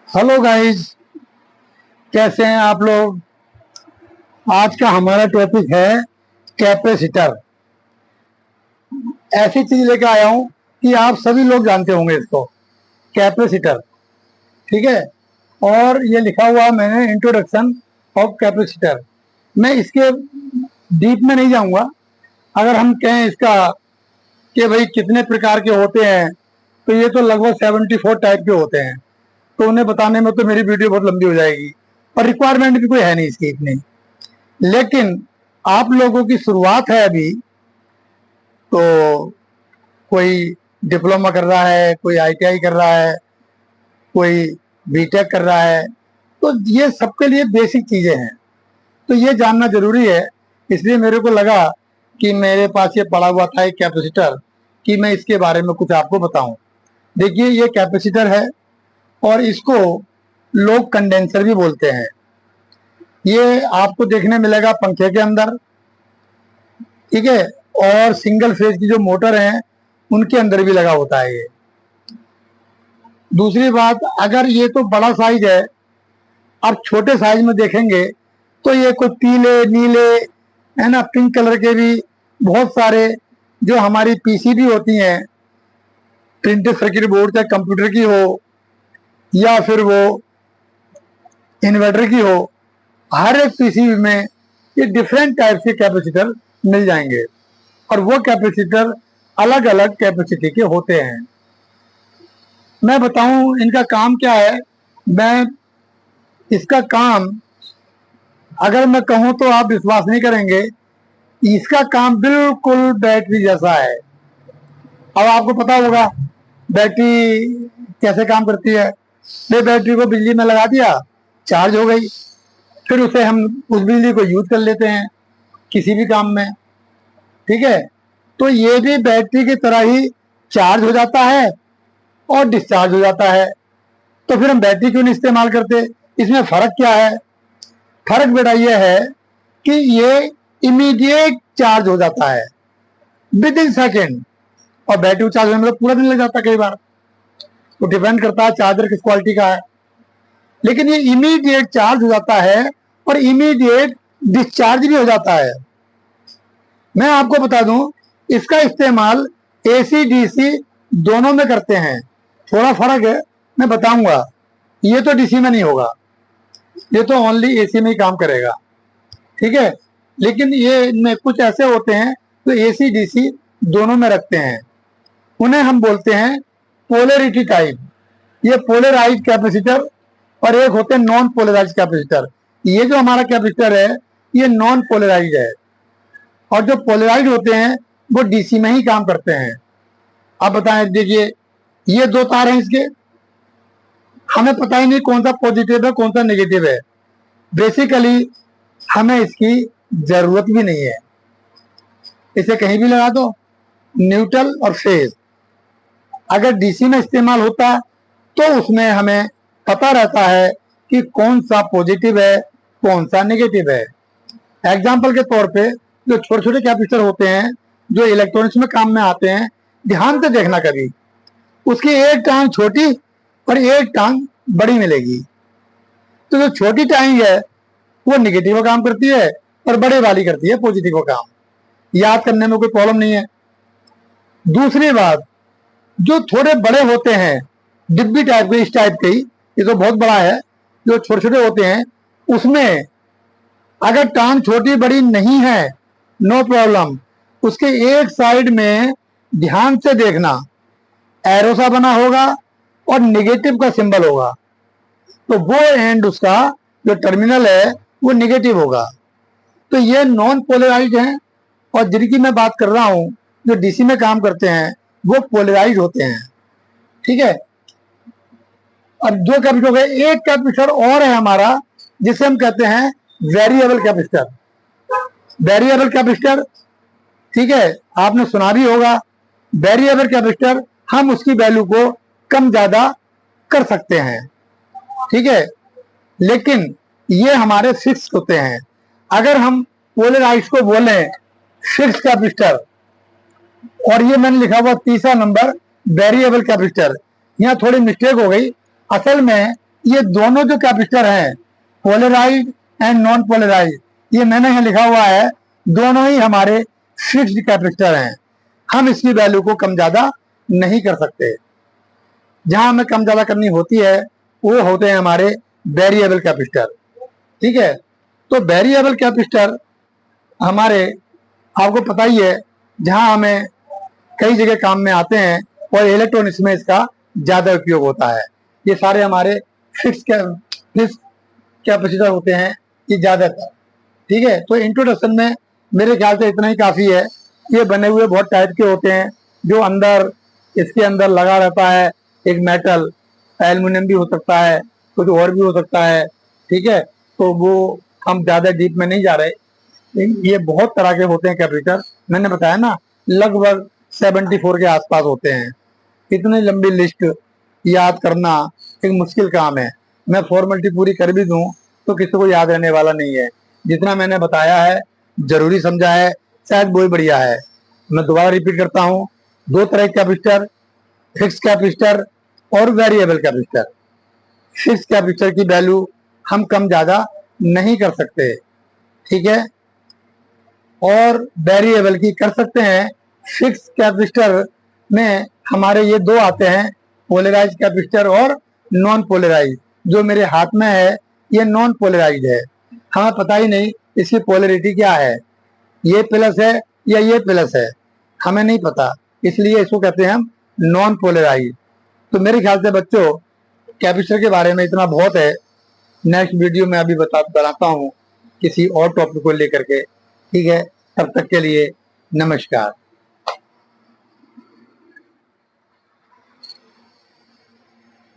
Hello guys, कैसे हैं आप लोग। आज का हमारा टॉपिक है कैपेसिटर। ऐसी चीज लेकर आया हूं कि आप सभी लोग जानते होंगे इसको, कैपेसिटर। ठीक है। और ये लिखा हुआ मैंने इंट्रोडक्शन ऑफ कैपेसिटर। मैं इसके डीप में नहीं जाऊंगा। अगर हम कहें इसका कि भाई कितने प्रकार के होते हैं, तो ये तो लगभग 74 टाइप के होते हैं। तो उन्हें बताने में तो मेरी वीडियो बहुत लंबी हो जाएगी, और रिक्वायरमेंट भी कोई है नहीं इसकी इतनी। लेकिन आप लोगों की शुरुआत है अभी, तो कोई डिप्लोमा कर रहा है, कोई आईटीआई कर रहा है, कोई बीटेक कर रहा है, तो ये सबके लिए बेसिक चीजें हैं। तो ये जानना जरूरी है। इसलिए मेरे को लगा कि मेरे पास ये पड़ा हुआ था एक कैपेसिटर, कि मैं इसके बारे में कुछ आपको बताऊं। देखिए, ये कैपेसिटर है और इसको लोग कंडेंसर भी बोलते हैं। ये आपको देखने मिलेगा पंखे के अंदर, ठीक है। और सिंगल फेज की जो मोटर है उनके अंदर भी लगा होता है ये। दूसरी बात, अगर ये तो बड़ा साइज है, आप छोटे साइज में देखेंगे तो ये कुछ पीले नीले, है ना, पिंक कलर के भी बहुत सारे, जो हमारी पीसीबी होती हैं, प्रिंटेड सर्किट बोर्ड, चाहे कंप्यूटर की हो या फिर वो इन्वर्टर की हो, हर एक पीसीबी में ये डिफरेंट टाइप के कैपेसिटर मिल जाएंगे। और वो कैपेसिटर अलग अलग कैपेसिटी के होते हैं। मैं बताऊं इनका काम क्या है। मैं इसका काम अगर मैं कहूं तो आप विश्वास नहीं करेंगे। इसका काम बिल्कुल बैटरी जैसा है। अब आपको पता होगा बैटरी कैसे काम करती है। ये बैटरी को बिजली में लगा दिया, चार्ज हो गई, फिर उसे हम उस बिजली को यूज कर लेते हैं किसी भी काम में। ठीक है। तो ये भी बैटरी की तरह ही चार्ज हो जाता है और डिस्चार्ज हो जाता है। तो फिर हम बैटरी क्यों नहीं इस्तेमाल करते। इसमें फर्क क्या है। फर्क बेटा ये है कि ये इमीडिएट चार्ज हो जाता है विद इन सेकेंड, और बैटरी चार्ज होने में तो पूरा दिन लग जाता है कई बार। तो डिपेंड करता है चार्जर किस क्वालिटी का है। लेकिन ये इमीडिएट चार्ज हो जाता है और इमीडिएट डिस्चार्ज भी हो जाता है। मैं आपको बता दूं, इसका इस्तेमाल एसी डीसी दोनों में करते हैं। थोड़ा फर्क है, मैं बताऊंगा। ये तो डीसी में नहीं होगा, ये तो ओनली एसी में ही काम करेगा। ठीक है। लेकिन ये इनमें कुछ ऐसे होते हैं जो एसी डीसी दोनों में रखते हैं। उन्हें हम बोलते हैं पोलरिटी टाइप। ये पोलराइज कैपेसिटर, और एक होते हैं नॉन पोलराइज कैपेसिटर। ये जो हमारा कैपेसिटर है ये नॉन पोलराइज है, और जो पोलराइज होते हैं वो डीसी में ही काम करते हैं। आप बताएं, देखिए ये दो तार हैं इसके, हमें पता ही नहीं कौन सा पॉजिटिव है कौन सा नेगेटिव है। बेसिकली हमें इसकी जरूरत भी नहीं है। इसे कहीं भी लगा दो, न्यूट्रल और फेज। अगर डीसी में इस्तेमाल होता तो उसमें हमें पता रहता है कि कौन सा पॉजिटिव है कौन सा नेगेटिव है। एग्जाम्पल के तौर पे जो छोटे छोटे कैपेसिटर होते हैं जो इलेक्ट्रॉनिक्स में काम में आते हैं, ध्यान से देखना कभी, उसकी एक टांग छोटी और एक टांग बड़ी मिलेगी। तो जो छोटी टांग है वो निगेटिव का काम करती है और बड़े वाली करती है पॉजिटिव का काम। याद करने में कोई प्रॉब्लम नहीं है। दूसरी बात, जो थोड़े बड़े होते हैं, डिब्बी टाइप के, इस टाइप के ही, ये तो बहुत बड़ा है, जो छोटे छोटे होते हैं उसमें अगर टांग छोटी बड़ी नहीं है, नो प्रॉब्लम, उसके एक साइड में ध्यान से देखना, एरो सा बना होगा और नेगेटिव का सिंबल होगा। तो वो एंड उसका जो टर्मिनल है वो नेगेटिव होगा। तो ये नॉन पोलराइज हैं, और जिनकी मैं बात कर रहा हूं जो डीसी में काम करते हैं वो पोलराइज होते हैं। ठीक है। अब दो कैपेसिटर हो गए, एक कैपेसिटर और है हमारा जिसे हम कहते हैं वेरिएबल कैपेसिटर। वेरिएबल कैपेसिटर, ठीक है, आपने सुना भी होगा। वेरिएबल कैपेसिटर हम उसकी वैल्यू को कम ज्यादा कर सकते हैं। ठीक है। लेकिन ये हमारे फिक्स होते हैं। अगर हम पोलराइज को बोले फिक्स कैपेसिटर, और ये मैंने लिखा हुआ तीसरा नंबर वेरिएबल कैपेसिटर, यहाँ थोड़ी मिस्टेक हो गई। असल में ये दोनों जो कैपेसिटर हैं, पोलराइज एंड नॉन पोलराइज, ये मैंने यहाँ लिखा हुआ है, दोनों ही हमारे फिक्स्ड कैपेसिटर हैं। हम इसकी वैल्यू को कम ज्यादा नहीं कर सकते। जहां हमें कम ज्यादा करनी होती है वो होते हैं हमारे वेरिएबल कैपेसिटर। ठीक है, तो वेरिएबल कैपेसिटर हमारे, आपको पता ही है, जहां हमें कई जगह काम में आते हैं और इलेक्ट्रॉनिक्स में इसका ज्यादा उपयोग होता है। ये सारे हमारे फिक्स कैपेसिटर होते हैं ये ज्यादातर। ठीक है, तो इंट्रोडक्शन में मेरे ख्याल से इतना ही काफी है। ये बने हुए बहुत टाइप के होते हैं, जो अंदर, इसके अंदर लगा रहता है एक मेटल, एल्युमिनियम भी हो सकता है, कुछ और भी हो सकता है। ठीक है, तो वो हम ज्यादा डीप में नहीं जा रहे। ये बहुत तरह के होते हैं कैपेसिटर, मैंने बताया ना, लगभग 74 के आसपास होते हैं। इतनी लंबी लिस्ट याद करना एक मुश्किल काम है। मैं फॉर्मेलिटी पूरी कर भी दूं तो किसी को याद रहने वाला नहीं है। जितना मैंने बताया है, जरूरी समझा है, शायद वो ही बढ़िया है। मैं दोबारा रिपीट करता हूं, दो तरह के कैपेसिटर, फिक्स कैपेसिटर और वेरिएबल कैपेसिटर। फिक्स कैपेसिटर की वैल्यू हम कम ज्यादा नहीं कर सकते, ठीक है, और वेरिएबल की कर सकते हैं। फिक्स कैपेसिटर में हमारे ये दो आते हैं, पोलराइज कैपेसिटर और नॉन पोलराइज। जो मेरे हाथ में है ये नॉन पोलराइज है, हमें पता ही नहीं इसकी पोलरिटी क्या है, ये प्लस है या ये प्लस है, हमें नहीं पता, इसलिए इसको कहते हैं हम नॉन पोलराइज। तो मेरे ख्याल से बच्चों, कैपेसिटर के बारे में इतना बहुत है। नेक्स्ट वीडियो में अभी बताता हूँ किसी और टॉपिक को लेकर के। ठीक है, तब तक के लिए नमस्कार।